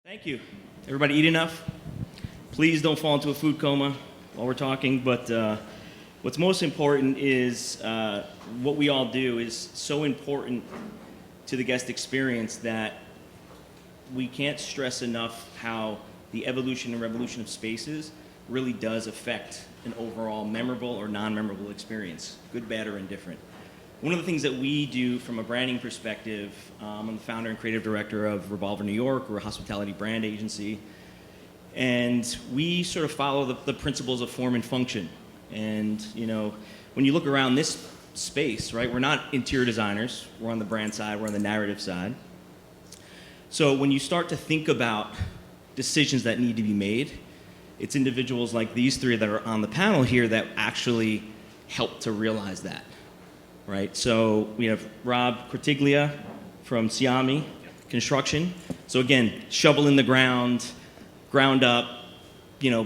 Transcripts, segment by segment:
Thank you. Everybody eat enough? Please don't fall into a food coma while we're talking, but what's most important is what we all do is so important to the guest experience that we can't stress enough how the evolution and revolution of spaces really does affect an overall memorable or non-memorable experience, good, bad, or indifferent. One of the things that we do from a branding perspective, I'm the founder and creative director of Revolver New York. We're a hospitality brand agency. And we sort of follow the principles of form and function. And, you know, when you look around this space, right, we're not interior designers. We're on the brand side. We're on the narrative side. So when you start to think about decisions that need to be made, it's individuals like these three that are on the panel here that actually help to realize that. Right, so we have Rob Cortiglia from Sciame Construction. So again, shovel in the ground up, you know,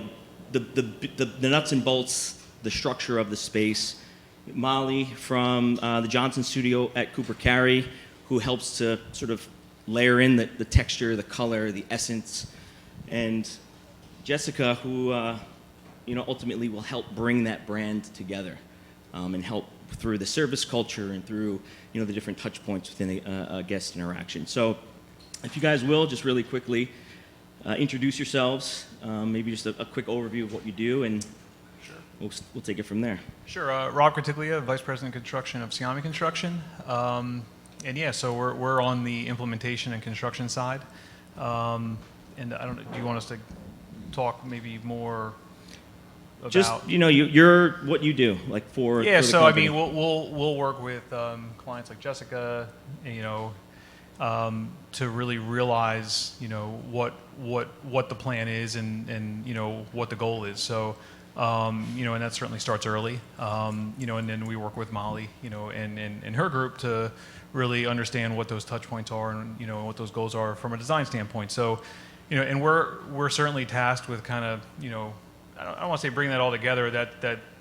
the nuts and bolts, the structure of the space. Molly from the Johnson Studio at Cooper Carry, who helps to sort of layer in the texture, the color, the essence, and Jessica, who you know, ultimately will help bring that brand together and help through the service culture and through, you know, the different touch points within a guest interaction. So if you guys will, just really quickly introduce yourselves, maybe just a quick overview of what you do, and sure. we'll take it from there. Sure. Rob Cortiglia, Vice President of Construction of Sciame Construction. And yeah, so we're on the implementation and construction side. And I don't know, do you want us to talk maybe more about, just, you know, you're what you do, like for yeah. For the so company. I mean, we'll work with clients like Jessica, you know, to really realize, you know, what the plan is and you know what the goal is. So you know, and that certainly starts early. You know, and then we work with Molly, you know, and her group to really understand what those touch points are and, you know, what those goals are from a design standpoint. So, you know, and we're certainly tasked with kind of, you know, I don't want to say bring that all together.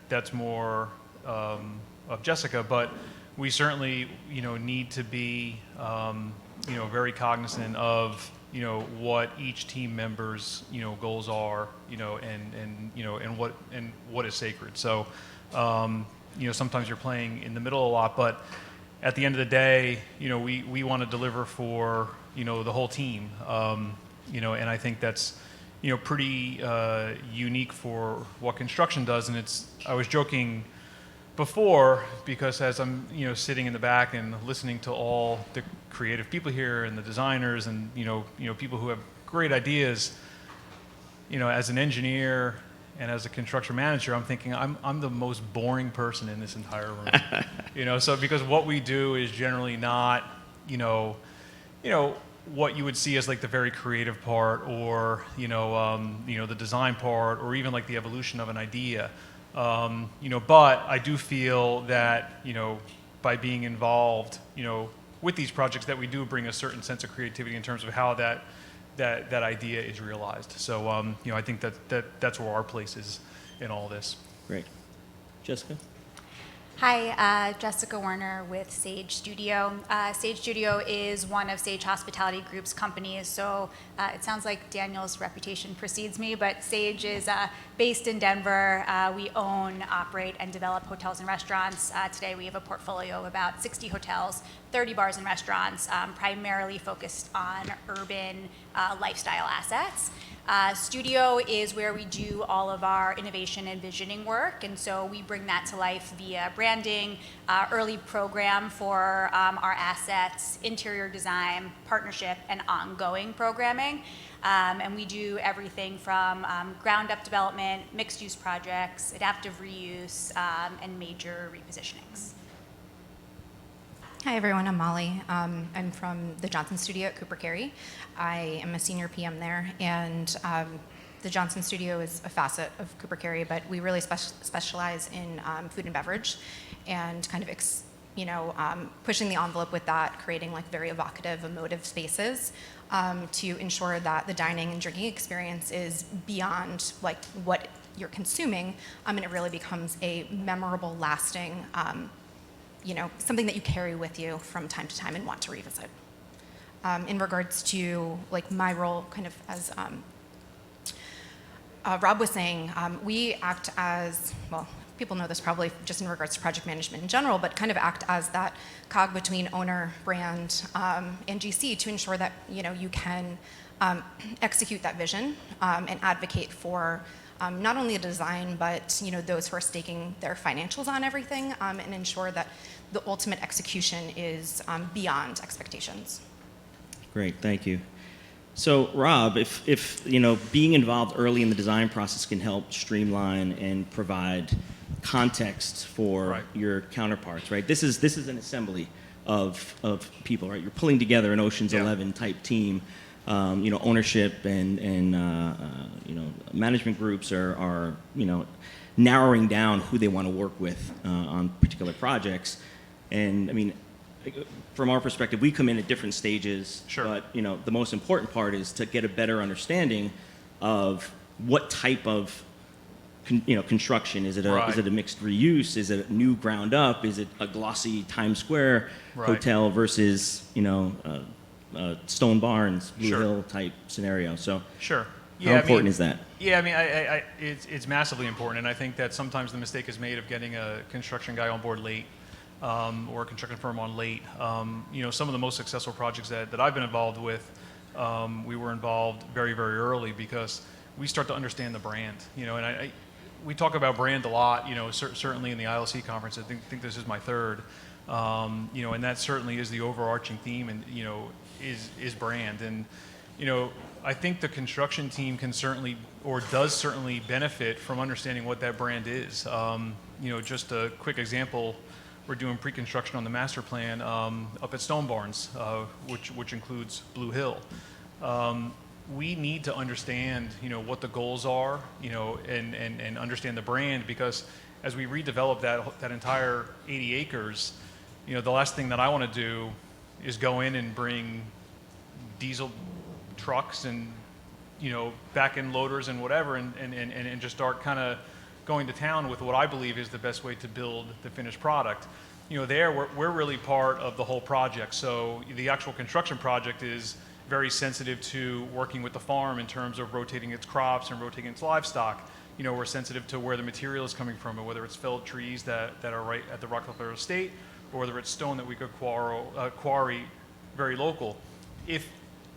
That's more of Jessica, but we certainly, you know, need to be, you know, very cognizant of, you know, what each team member's, you know, goals are, you know, and you know, and what is sacred. So, you know, sometimes you're playing in the middle a lot, but at the end of the day, you know, we want to deliver for, you know, the whole team. You know, and I think that's, you know, pretty unique for what construction does. And I was joking before, because as I'm, you know, sitting in the back and listening to all the creative people here and the designers and, you know, people who have great ideas, you know, as an engineer and as a construction manager, I'm thinking I'm the most boring person in this entire room. You know, so because what we do is generally not, you know, what you would see as like the very creative part, or you know, the design part, or even like the evolution of an idea. You know, but I do feel that, you know, by being involved, you know, with these projects, that we do bring a certain sense of creativity in terms of how that idea is realized. So you know, I think that's where our place is in all this. Great. Jessica? Hi, Jessica Werner with Sage Studio. Sage Studio is one of Sage Hospitality Group's companies, so it sounds like Daniel's reputation precedes me, but Sage is based in Denver. We own, operate, and develop hotels and restaurants. Today we have a portfolio of about 60 hotels, 30 bars and restaurants, primarily focused on urban lifestyle assets. Studio is where we do all of our innovation and visioning work, and so we bring that to life via branding, early program for our assets, interior design, partnership, and ongoing programming. And we do everything from ground up development, mixed use projects, adaptive reuse, and major repositionings. Hi everyone, I'm Molly. I'm from the Johnson Studio at Cooper Carry. I am a senior PM there, and the Johnson Studio is a facet of Cooper Carry, but we really specialize in food and beverage, and kind of pushing the envelope with that, creating like very evocative, emotive spaces to ensure that the dining and drinking experience is beyond like what you're consuming, and it really becomes a memorable, lasting you know, something that you carry with you from time to time and want to revisit. in regards to like my role, kind of as Rob was saying, we act as, well, people know this probably just in regards to project management in general, but kind of act as that cog between owner, brand, and GC to ensure that you can execute that vision and advocate for not only a design, but those who are staking their financials on everything, and ensure that the ultimate execution is beyond expectations. Great, thank you. So, Rob, if being involved early in the design process can help streamline and provide context for your counterparts, right? This is an assembly of people, right? You're pulling together an Ocean's 11 type team. Ownership and management groups are narrowing down who they want to work with on particular projects. And I mean, from our perspective, we come in at different stages. Sure. But the most important part is to get a better understanding of what type of construction. Is it a mixed reuse? Is it new ground up? Is it a glossy Times Square hotel versus Stone Barns, Blue Hill type scenario? So how important is that? Yeah, I mean, it's massively important, and I think that sometimes the mistake is made of getting a construction guy on board late, or a construction firm on late. Some of the most successful projects that I've been involved with, we were involved very, very early because we start to understand the brand. And we talk about brand a lot. Certainly in the ILC conference, I think this is my third. And that certainly is the overarching theme, and is brand. And I think the construction team can certainly, or does certainly, benefit from understanding what that brand is. Just a quick example, we're doing pre-construction on the master plan up at Stone Barns, which includes Blue Hill. We need to understand what the goals are, and understand the brand, because as we redevelop that entire 80 acres, the last thing that I want to do is go in and bring diesel trucks and back end loaders and whatever, and just start kind of going to town with what I believe is the best way to build the finished product. We're really part of the whole project. So the actual construction project is very sensitive to working with the farm in terms of rotating its crops and rotating its livestock. We're sensitive to where the material is coming from, and whether it's felled trees that are right at the Rockefeller estate, or whether it's stone that we could quarry very local. If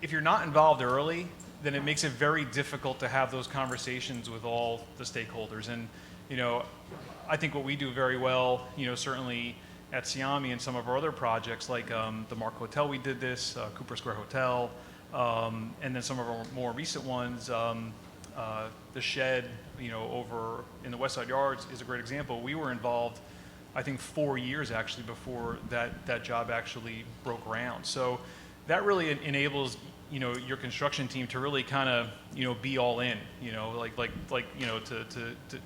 you're not involved early, then it makes it very difficult to have those conversations with all the stakeholders. And I think what we do very well, certainly at Sciame and some of our other projects, like the Mark Hotel, we did this, Cooper Square Hotel, and then some of our more recent ones, the Shed, over in the West Side Yards is a great example. We were involved, I think, 4 years actually before that job actually broke ground. So that really enables your construction team to really kind of be all in. To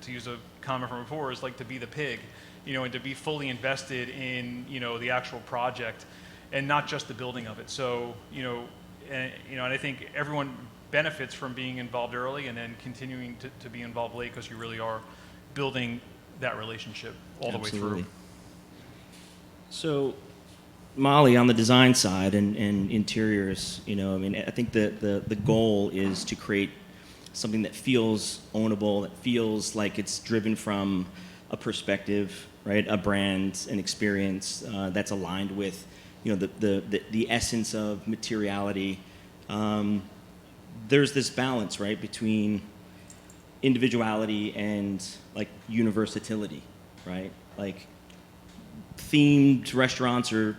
use a comment from before, is like to be the pig, and to be fully invested in the actual project, and not just the building of it. So and I think everyone benefits from being involved early and then continuing to be involved late, because you really are building that relationship all the way through. So, Molly, on the design side and interiors, I think the goal is to create something that feels ownable, that feels like it's driven from a perspective, right? A brand, an experience that's aligned with, the essence of materiality. There's this balance, right, between individuality and like universality, right? Like themed restaurants are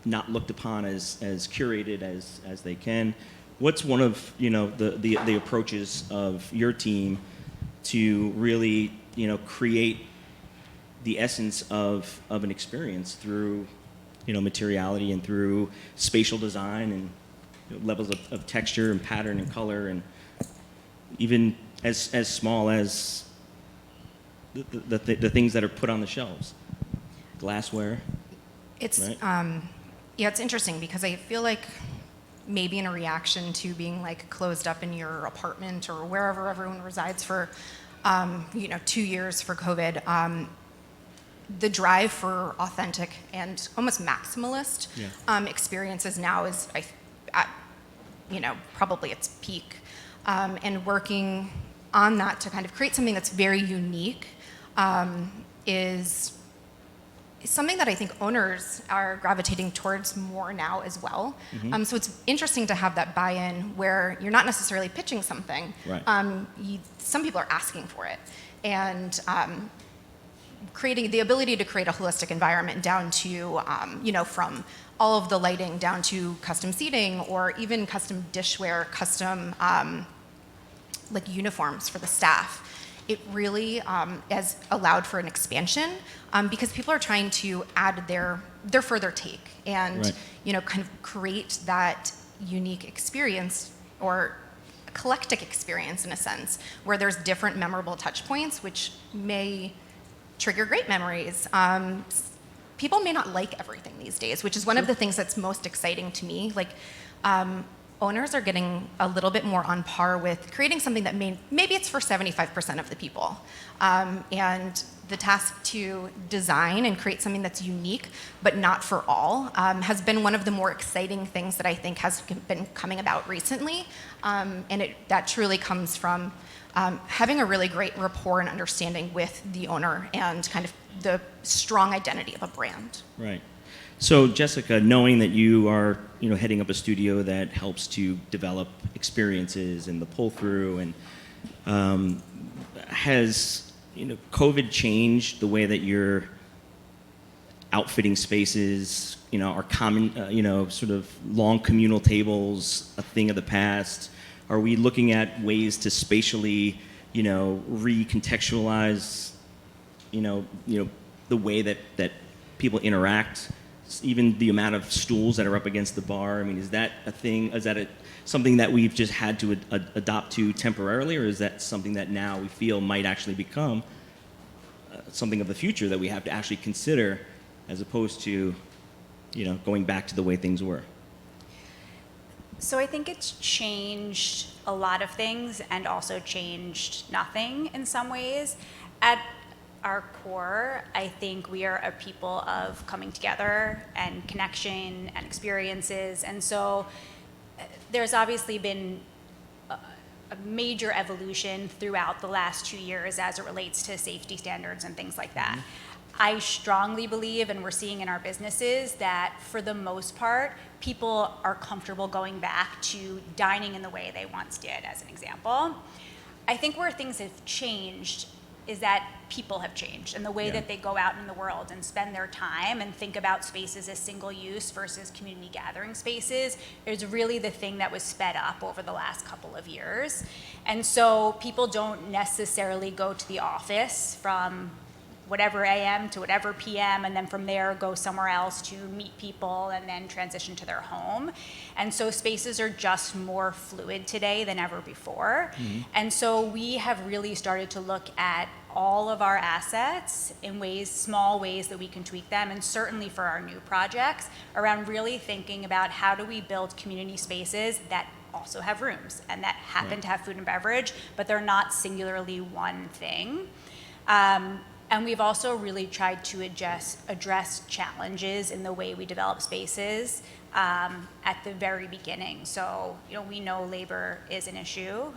not looked upon as curated as they can. What's one of the approaches of your team to really create the essence of an experience through materiality and through spatial design and levels of texture and pattern and color, and even as small as the things that are put on the shelves, glassware? It's right? It's interesting because I feel like maybe in a reaction to being like closed up in your apartment or wherever everyone resides for 2 years for COVID, the drive for authentic and almost maximalist experiences now is, probably its peak, and working on that to kind of create something that's very unique is something that I think owners are gravitating towards more now as well. So it's interesting to have that buy-in where you're not necessarily pitching something. Right. Some people are asking for it. And creating the ability to create a holistic environment down to, from all of the lighting down to custom seating or even custom dishware, custom uniforms for the staff. It really has allowed for an expansion because people are trying to add their further take and kind of create that unique experience or eclectic experience in a sense where there's different memorable touch points which may trigger great memories. People may not like everything these days, which is one of the things that's most exciting to me. Owners are getting a little bit more on par with creating something that maybe it's for 75% of the people. And the task to design and create something that's unique, but not for all, has been one of the more exciting things that I think has been coming about recently. And that truly comes from having a really great rapport and understanding with the owner and kind of the strong identity of a brand. Right. So Jessica, knowing that you are, heading up a studio that helps to develop experiences and the pull through, and has COVID changed the way that you're outfitting spaces? Are common, sort of long communal tables a thing of the past? Are we looking at ways to spatially, recontextualize, the way that people interact? Even the amount of stools that are up against the bar. I mean, is that a thing? Is that something that we've just had to adopt to temporarily, or is that something that now we feel might actually become something of the future that we have to actually consider, as opposed to, going back to the way things were? So I think it's changed a lot of things and also changed nothing in some ways. At our core, I think we are a people of coming together and connection and experiences. And so there's obviously been a major evolution throughout the last 2 years as it relates to safety standards and things like that. I strongly believe, and we're seeing in our businesses, that for the most part, people are comfortable going back to dining in the way they once did, as an example. I think where things have changed is that people have changed and the way that they go out in the world and spend their time and think about spaces as single use versus community gathering spaces is really the thing that was sped up over the last couple of years. And so people don't necessarily go to the office from whatever AM to whatever PM, and then from there go somewhere else to meet people and then transition to their home. And so spaces are just more fluid today than ever before. And so we have really started to look at all of our assets in small ways that we can tweak them, and certainly for our new projects, around really thinking about how do we build community spaces that also have rooms and that happen to have food and beverage, but they're not singularly one thing. And we've also really tried to address challenges in the way we develop spaces at the very beginning. So, we know labor is an issue.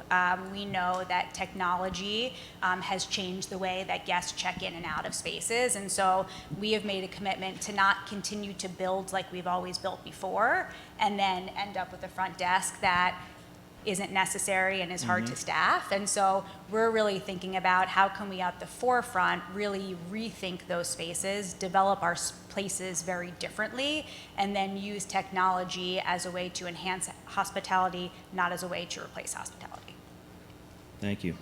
We know that technology has changed the way that guests check in and out of spaces. And so we have made a commitment to not continue to build like we've always built before and then end up with a front desk that isn't necessary and is hard to staff. And so we're really thinking about how can we at the forefront really rethink those spaces, develop our places very differently, and then use technology as a way to enhance hospitality, not as a way to replace hospitality. Thank you.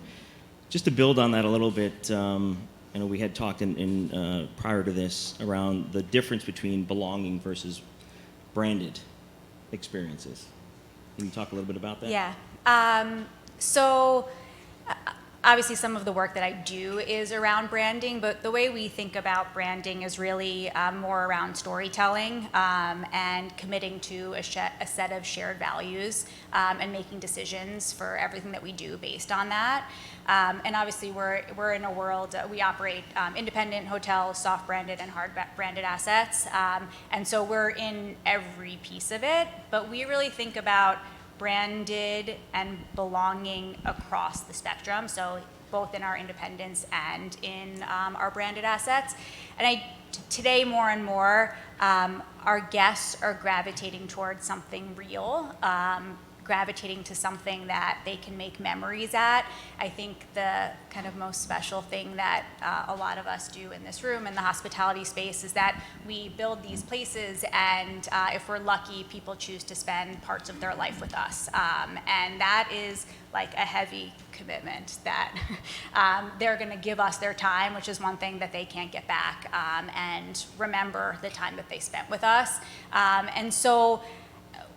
Just to build on that a little bit, I know we had talked in prior to this around the difference between belonging versus branded experiences. Can you talk a little bit about that? Yeah. So obviously some of the work that I do is around branding, but the way we think about branding is really more around storytelling and committing to a set of shared values and making decisions for everything that we do based on that. And obviously we're in a world, we operate independent hotels, soft branded and hard branded assets. And so we're in every piece of it, but we really think about branded and belonging across the spectrum, so both in our independents and in our branded assets. And today, more and more, our guests are gravitating towards something real, gravitating to something that they can make memories at. I think the kind of most special thing that a lot of us do in this room in the hospitality space is that we build these places, and if we're lucky, people choose to spend parts of their life with us. And that is like a heavy commitment that they're going to give us their time, which is one thing that they can't get back, and remember the time that they spent with us. And so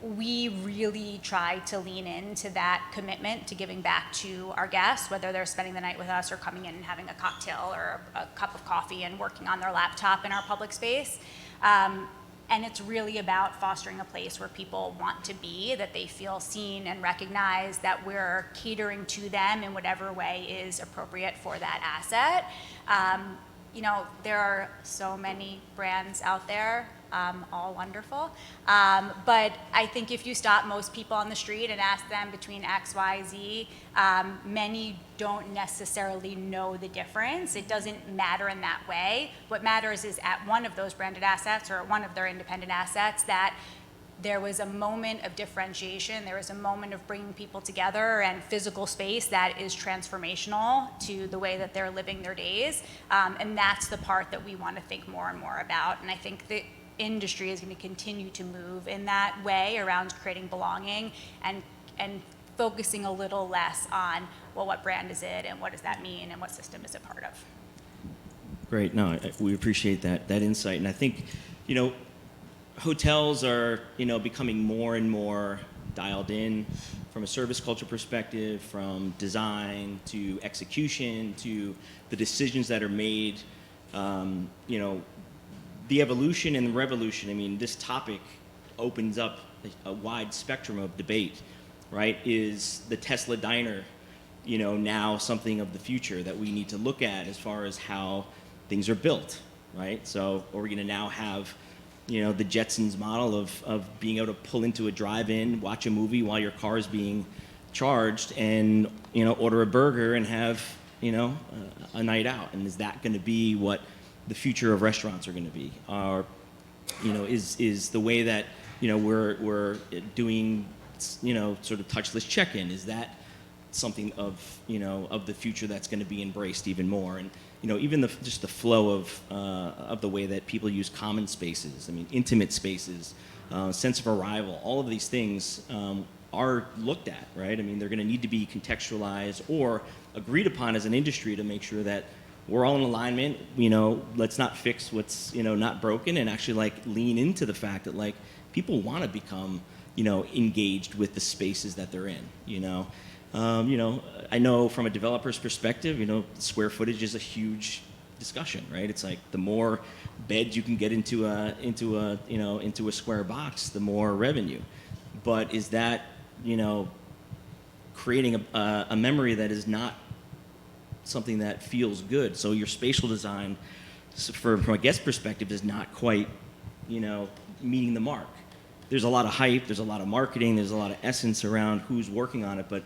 we really try to lean into that commitment to giving back to our guests, whether they're spending the night with us or coming in and having a cocktail or a cup of coffee and working on their laptop in our public space. And it's really about fostering a place where people want to be, that they feel seen and recognized, that we're catering to them in whatever way is appropriate for that asset. You know, there are so many brands out there, all wonderful. But I think if you stop most people on the street and ask them between X, Y, Z, many don't necessarily know the difference. It doesn't matter in that way. What matters is at one of those branded assets or at one of their independent assets that there was a moment of differentiation, there was a moment of bringing people together and physical space that is transformational to the way that they're living their days. And that's the part that we want to think more and more about. And I think the industry is going to continue to move in that way around creating belonging and focusing a little less on, well, what brand is it and what does that mean and what system is it part of? Great. No, we appreciate that insight. And I think, you know, hotels are, you know, becoming more and more dialed in from a service culture perspective, from design to execution to the decisions that are made. You know, the evolution and the revolution. I mean, this topic opens up a wide spectrum of debate, right? Is the Tesla diner, you know, now something of the future that we need to look at as far as how things are built, right? So are we going to now have, you know, the Jetsons model of being able to pull into a drive-in, watch a movie while your car is being charged, and, you know, order a burger and have, you know, a night out? And is that going to be what the future of restaurants are going to be? Or, you know, is the way that, you know, we're doing, you know, sort of touchless check-in, is that something of, you know, of the future that's going to be embraced even more? And, you know, even just the flow of the way that people use common spaces, I mean, intimate spaces, sense of arrival, all of these things are looked at, right? I mean, they're going to need to be contextualized or agreed upon as an industry to make sure that we're all in alignment. You know, let's not fix what's, you know, not broken, and actually like lean into the fact that like people want to become, you know, engaged with the spaces that they're in, you know. You know, I know from a developer's perspective, you know, square footage is a huge discussion, right? It's like the more beds you can get into a square box, the more revenue. But is that, you know, creating a memory that is not something that feels good? So your spatial design, from a guest perspective, is not quite, you know, meeting the mark. There's a lot of hype, there's a lot of marketing, there's a lot of essence around who's working on it, but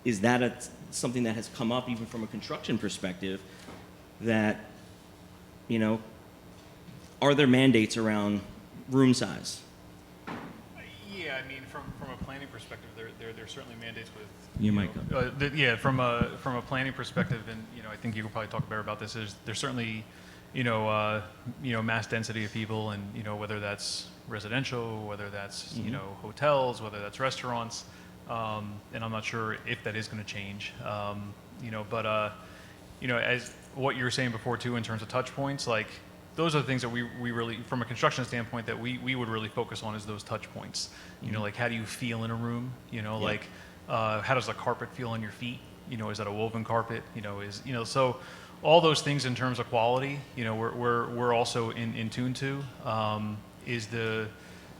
is that something that has come up even from a construction perspective, that, you know, are there mandates around room size? Yeah, I mean, from a planning perspective, there's certainly mandates with. You might go. Yeah, from a planning perspective, and you know, I think you could probably talk better about this. There's certainly, you know, mass density of people, and you know, whether that's residential, whether that's you know, hotels, whether that's restaurants. And I'm not sure if that is going to change, you know, but, you know, as what you were saying before too, in terms of touch points, like those are the things that we really, from a construction standpoint, that we would really focus on, is those touch points. You know, like how do you feel in a room? You know, like how does the carpet feel on your feet? You know, is that a woven carpet? You know, so all those things in terms of quality, you know, we're also in tune to. Is the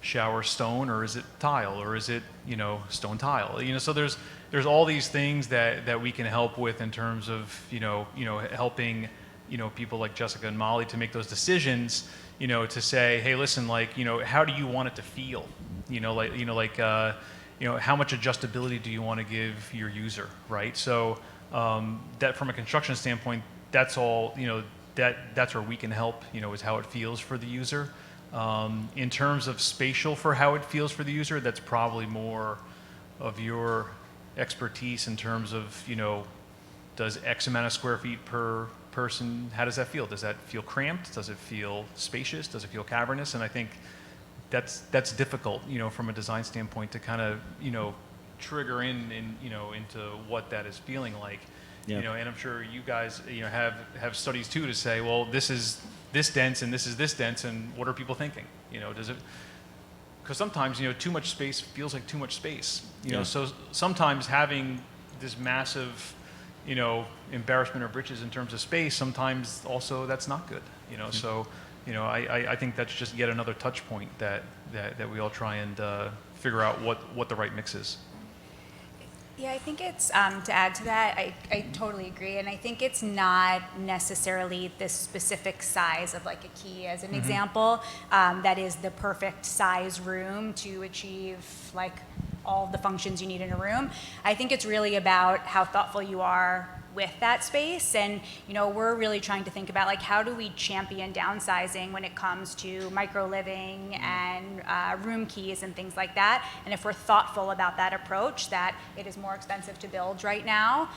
shower stone, or is it tile, or is it, you know, stone tile? You know, so there's all these things that we can help with in terms of, you know, helping, you know, people like Jessica and Molly to make those decisions, you know, to say, hey, listen, like, you know, how do you want it to feel? You know, like how much adjustability do you want to give your user, right? So that from a construction standpoint, that's all, that's where we can help, is how it feels for the user. In terms of spatial for how it feels for the user, that's probably more of your expertise in terms of, does X amount of square feet per person, how does that feel? Does that feel cramped? Does it feel spacious? Does it feel cavernous? And I think that's difficult, from a design standpoint to kind of, trigger into what that is feeling like. Yeah. And I'm sure you guys, have studies too to say, well, this is this dense and this is this dense, and what are people thinking? Does it? Because sometimes, too much space feels like too much space. Yeah. So sometimes having this massive, embarrassment of riches in terms of space, sometimes also that's not good. So, I think that's just yet another touch point that we all try and figure out what the right mix is. Yeah, I think it's, to add to that, I totally agree. And I think it's not necessarily this specific size of like a key as an example, that is the perfect size room to achieve like all of the functions you need in a room. I think it's really about how thoughtful you are with that space. And, we're really trying to think about like, how do we champion downsizing when it comes to micro living and room keys and things like that. And if we're thoughtful about that approach, that it is more expensive to build right now,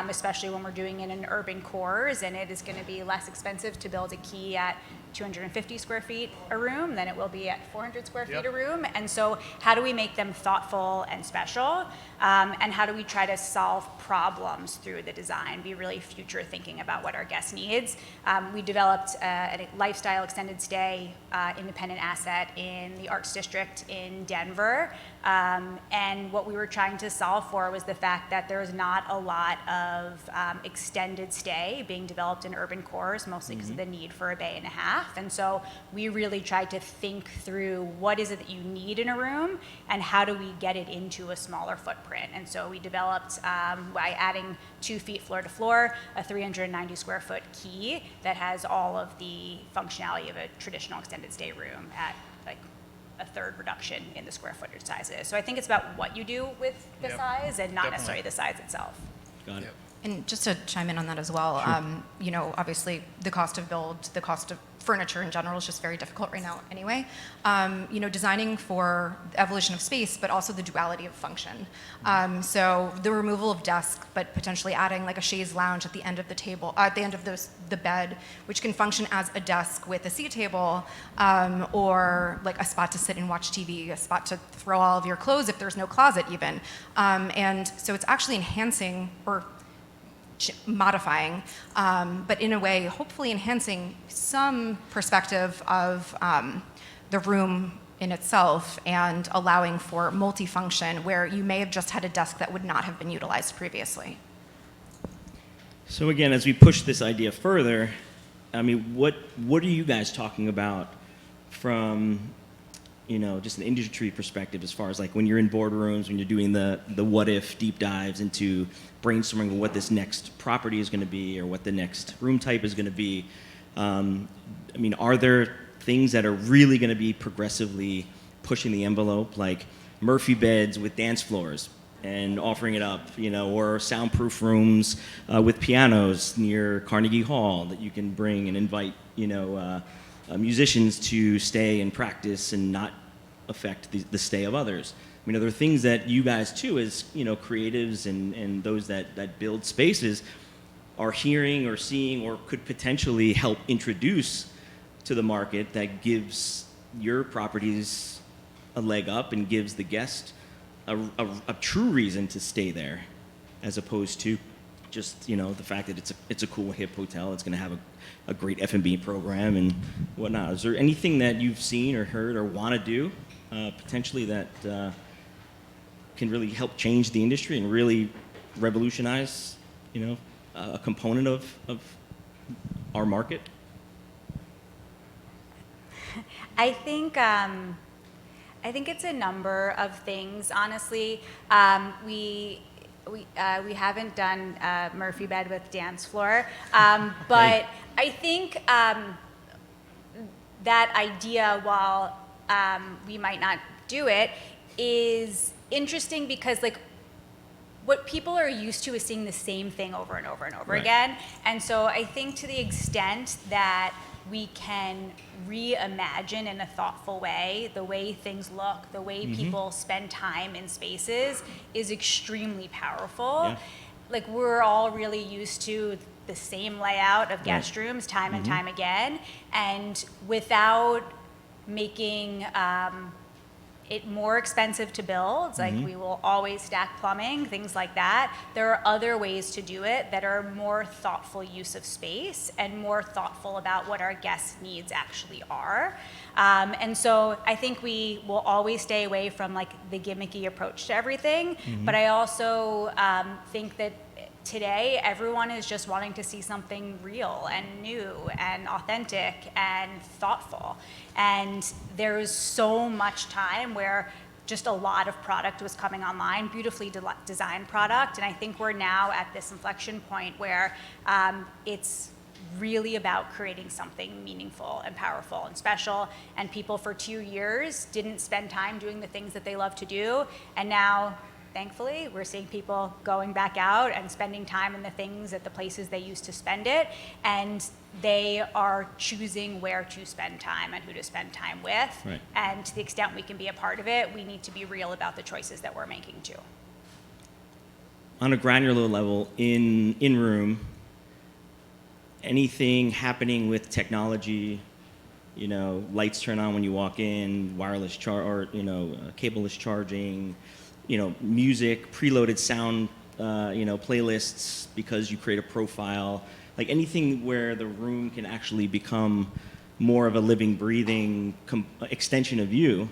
especially when we're doing it in urban cores, and it is going to be less expensive to build a key at 250 square feet a room than it will be at 400 square feet a room. And so how do we make them thoughtful and special? And how do we try to solve problems through the design, be really future thinking about what our guest needs? We developed a lifestyle extended stay independent asset in the Arts District in Denver. And what we were trying to solve for was the fact that there's not a lot of extended stay being developed in urban cores, mostly because of the need for a bay and a half. And so we really tried to think through what is it that you need in a room and how do we get it into a smaller footprint. And so we developed, by adding 2 feet floor to floor, a 390 square foot key that has all of the functionality of a traditional extended stay room at like a third reduction in the square footage sizes. So I think it's about what you do with the size and not necessarily the size itself. Got it. And just to chime in on that as well, obviously the cost of build, the cost of furniture in general is just very difficult right now anyway. Designing for the evolution of space, but also the duality of function. So the removal of desk, but potentially adding like a chaise lounge at the end of the table, at the end of the bed, which can function as a desk with a seat table, or like a spot to sit and watch TV, a spot to throw all of your clothes if there's no closet even. And so it's actually enhancing or modifying, but in a way, hopefully enhancing some perspective of the room in itself and allowing for multifunction where you may have just had a desk that would not have been utilized previously. So again, as we push this idea further, I mean, what are you guys talking about from, just an industry perspective as far as like when you're in boardrooms, when you're doing the what if deep dives into brainstorming what this next property is going to be or what the next room type is going to be. Are there things that are really going to be progressively pushing the envelope, like Murphy beds with dance floors and offering it up, or soundproof rooms with pianos near Carnegie Hall that you can bring and invite, musicians to stay and practice and not affect the stay of others. Are there things that you guys too, as creatives and those that build spaces, are hearing or seeing or could potentially help introduce to the market that gives your properties a leg up and gives the guest a true reason to stay there, as opposed to just the fact that it's a cool hip hotel, it's going to have a great F&B program and whatnot. Is there anything that you've seen or heard or want to do potentially that can really help change the industry and really revolutionize a component of our market? I think it's a number of things. Honestly, we haven't done Murphy bed with dance floor, but I think that idea, while we might not do it, is interesting because like what people are used to is seeing the same thing over and over and over Right. again. And so I think to the extent that we can reimagine in a thoughtful way the way things look, the way people spend time in spaces is extremely powerful. Yeah. Like we're all really used to the same layout of guest Right. rooms time and time again. And without making it more expensive to build, like we will always stack plumbing, things like that. There are other ways to do it that are more thoughtful use of space and more thoughtful about what our guests' needs actually are. And so I think we will always stay away from like the gimmicky approach to everything. But I also think that today everyone is just wanting to see something real and new and authentic and thoughtful. And there was so much time where just a lot of product was coming online, beautifully designed product. And I think we're now at this inflection point where it's really about creating something meaningful and powerful and special. And people for 2 years didn't spend time doing the things that they love to do. And now, thankfully, we're seeing people going back out and spending time in the things at the places they used to spend it. And they are choosing where to spend time and who to spend time with. Right. And to the extent we can be a part of it, we need to be real about the choices that we're making too. On a granular level, in room, anything happening with technology, you know, lights turn on when you walk in, wireless cableless charging, you know, music, preloaded sound, playlists because you create a profile, like anything where the room can actually become more of a living, breathing extension of you.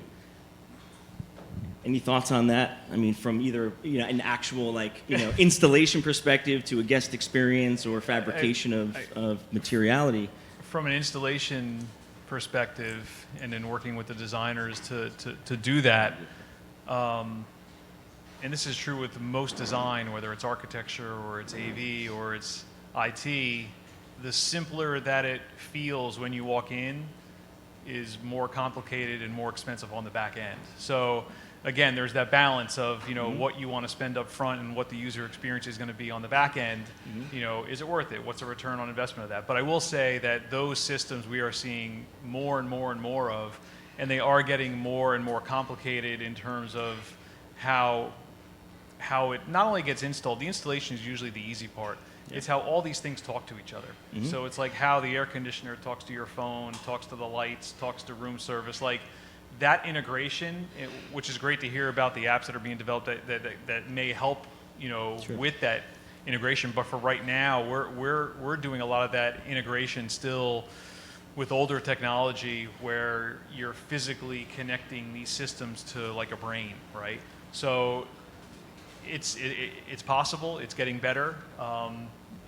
Any thoughts on that? I mean, from either, you know, an actual like, you know, installation perspective to a guest experience or fabrication of materiality. From an installation perspective and in working with the designers to do that, and this is true with most design, whether it's architecture or it's AV or it's IT, the simpler that it feels when you walk in is more complicated and more expensive on the back end. So again, there's that balance of, you know, what you want to spend up front and what the user experience is going to be on the back end. You know, is it worth it? What's the return on investment of that? But I will say that those systems we are seeing more and more and more of, and they are getting more and more complicated in terms of how it not only gets installed, the installation is usually the easy part. It's how all these things talk to each other. So it's like how the air conditioner talks to your phone, talks to the lights, talks to room service. Like that integration, which is great to hear about the apps that are being developed that may help, you know, with that integration. But for right now, we're doing a lot of that integration still with older technology where you're physically connecting these systems to like a brain, right? So it's possible. It's getting better.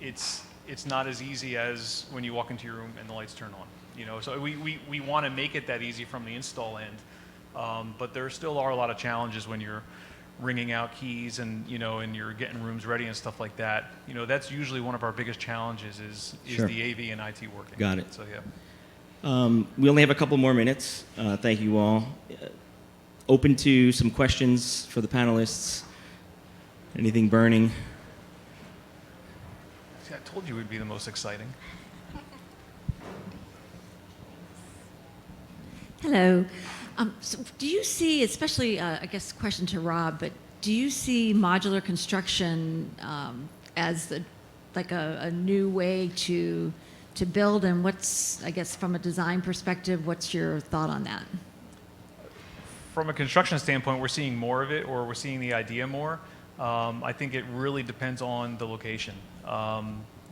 It's not as easy as when you walk into your room and the lights turn on. You know, so we want to make it that easy from the install end, but there still are a lot of challenges when you're ringing out keys and, you know, and you're getting rooms ready and stuff like that. You know, that's usually one of our biggest challenges is the AV and IT working. Got it. So yeah. We only have a couple more minutes. Thank you all. Open to some questions for the panelists. Anything burning? See, I told you it would be the most exciting. Hello. So do you see, especially, I guess, question to Rob, but do you see modular construction as a new way to build? And what's, I guess, from a design perspective, what's your thought on that? From a construction standpoint, we're seeing more of it, or we're seeing the idea more. I think it really depends on the location.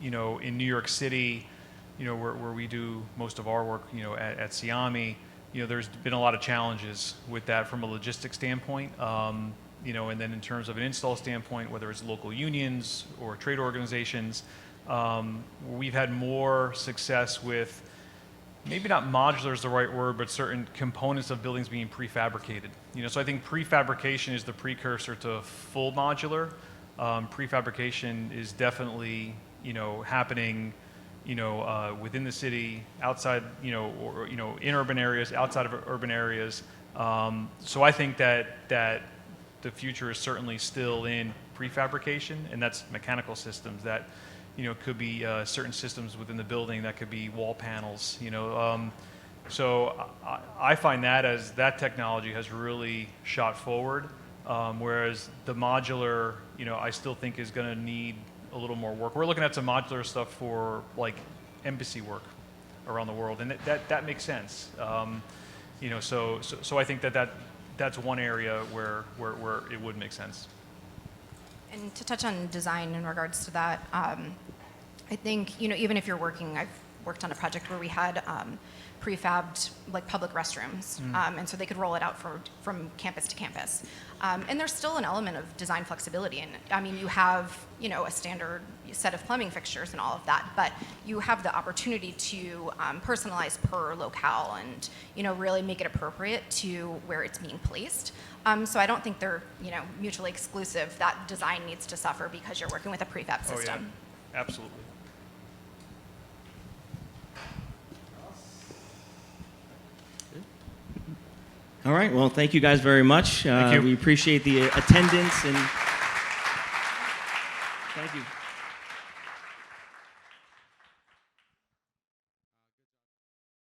You know, in New York City, you know, where we do most of our work, you know, at Sciame, you know, there's been a lot of challenges with that from a logistics standpoint. You know, and then in terms of an install standpoint, whether it's local unions or trade organizations, we've had more success with, maybe not modular is the right word, but certain components of buildings being prefabricated. You know, so I think prefabrication is the precursor to full modular. Prefabrication is definitely, you know, happening, you know, within the city, outside, you know, or, you know, in urban areas, outside of urban areas. So I think that the future is certainly still in prefabrication, and that's mechanical systems that, could be certain systems within the building, that could be wall panels, So I find that technology has really shot forward, whereas the modular, I still think is going to need a little more work. We're looking at some modular stuff for like embassy work around the world, and that makes sense. So I think that's one area where it would make sense. And to touch on design in regards to that, I think, even if you're I've worked on a project where we had prefabbed like public restrooms, and so they could roll it out from campus to campus. And there's still an element of design flexibility, and I mean, you have a standard set of plumbing fixtures and all of that, but you have the opportunity to personalize per locale and really make it appropriate to where it's being placed. So I don't think they're mutually exclusive. That design needs to suffer because you're working with a prefab system. Oh, yeah. Absolutely. All right. Well, thank you guys very much. Thank you. We appreciate the attendance and thank you.